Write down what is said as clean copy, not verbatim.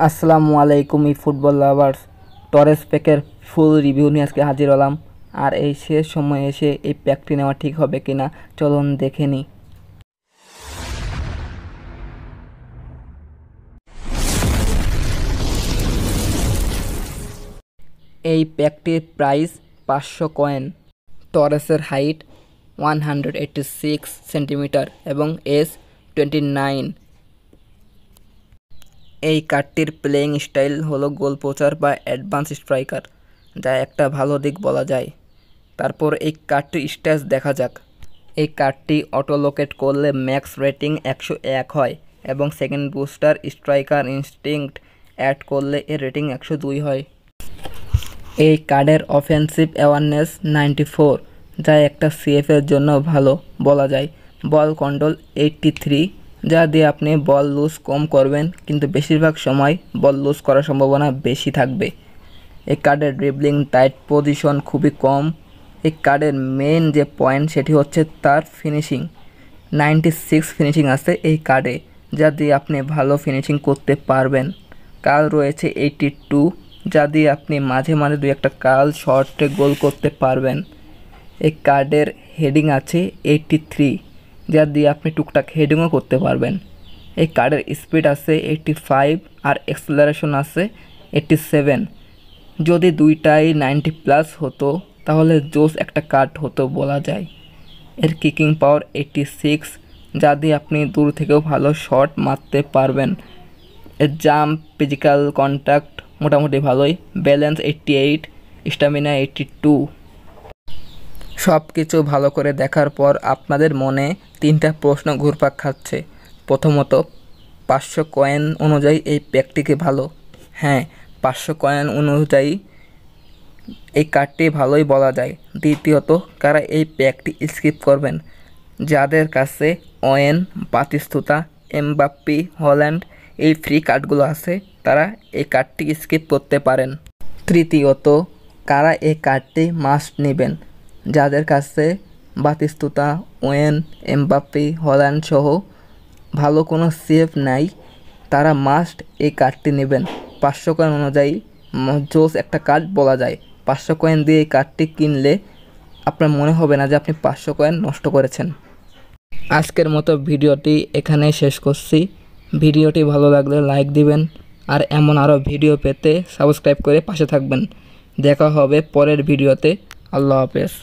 আসসালামু আলাইকুম football lovers. Torres প্যাকের ফুল রিভিউ নিয়ে আজকে হাজির হলাম। আর এই শেষ সময় এসে এই প্যাকটি নেওয়া ঠিক হবে কিনা চলুন দেখে নিই। এই প্যাকটির প্রাইস 500 কয়েন। টরেসের হাইট 186 সেন্টিমিটার এবং এজ 29। এই কার্ডটির প্লেয়িং স্টাইল হলো গোল পোচার বা অ্যাডভান্স স্ট্রাইকার, যা একটা ভালো দিক বলা যায়। তারপর এই কার্ডটির স্ট্যাটস দেখা যাক। এই কার্ডটি অটো লোকেট করলে ম্যাক্স রেটিং 101 হয় এবং second booster striker instinct add করলে এর রেটিং 102 হয়। এই কার্ডের অফেন্সিভ অ্যাওয়ারনেস 94, যা একটা সিএফের জন্য ভালো বলা যায়। বল কন্ট্রোল 83, যা দিয়ে আপনি বল লুজ কম করবেন, কিন্তু বেশিরভাগ সময় বল লুজ করার সম্ভাবনা বেশি থাকবে। এই কার্ডের ড্রিবলিং টাইট পজিশন খুবই কম। এই কার্ডের মেইন যে পয়েন্ট সেটি হচ্ছে তার ফিনিশিং। 96 ফিনিশিং আছে এই কার্ডে, যা দিয়ে আপনি ভালো ফিনিশিং করতে পারবেন। কাল রয়েছে 82, যা দিয়ে আপনি মাঝে মাঝে দুই একটা কাল শর্টে গোল করতে পারবেন। এই কার্ডের হেডিং আছে 83, যা দিয়ে আপনি টুকটাক হেডিংও করতে পারবেন। এই কার্ডের স্পিড আছে 85 আর অ্যাক্সেলারেশন আছে 87। যদি দুইটাই 90+ হতো তাহলে জোস একটা কার্ড হতো বলা যায়। এর কিকিং পাওয়ার 86, যা দিয়ে আপনি দূর থেকেও ভালো শট মারতে পারবেন। এর জাম্প, ফিজিক্যাল কন্ট্যাক্ট মোটামুটি ভালোই। Balance 88, stamina 82। সব কিছু ভালো করে দেখার পর আপনাদের মনে 3টা প্রশ্ন ঘুরপাক খাচ্ছে। প্রথমত, 500 কয়েন অনুযায়ী এই প্যাকটিকে ভালো? হ্যাঁ, 500 কয়েন অনুযায়ী এই কার্ডটি ভালোই বলা যায়। দ্বিতীয়ত, কারা এই প্যাকটি স্কিপ করবেন? যাদের কাছে ওয়েন, বাতিস্তুতা, এমবাপ্পে, হল্যান্ড এই ফ্রি কার্ডগুলো আছে, তারা এই কার্ডটি স্কিপ করতে পারেন। তৃতীয়ত, কারা এই কার্ডটি মাস্ট নেবেন? যাদের কাছে বাতিস্তুতা, ওয়েন, এমবাপ্পে, হল্যান্ড সহ ভালো কোনো সেফ নাই, তারা মাস্ট এই কার্ডটি নেবেন। 500 কয়েন অনুযায়ী জোস একটা কার্ড বলা যায়। 500 কয়েন দিয়ে এই কার্ডটি কিনলে আপনার মনে হবে না যে আপনি 500 কয়েন নষ্ট করেছেন। আজকের মতো ভিডিওটি এখানেই শেষ করছি। ভিডিওটি ভালো লাগলে লাইক দিবেন, আর এমন আরও ভিডিও পেতে সাবস্ক্রাইব করে পাশে থাকবেন। দেখা হবে পরের ভিডিওতে। আল্লাহ হাফেজ।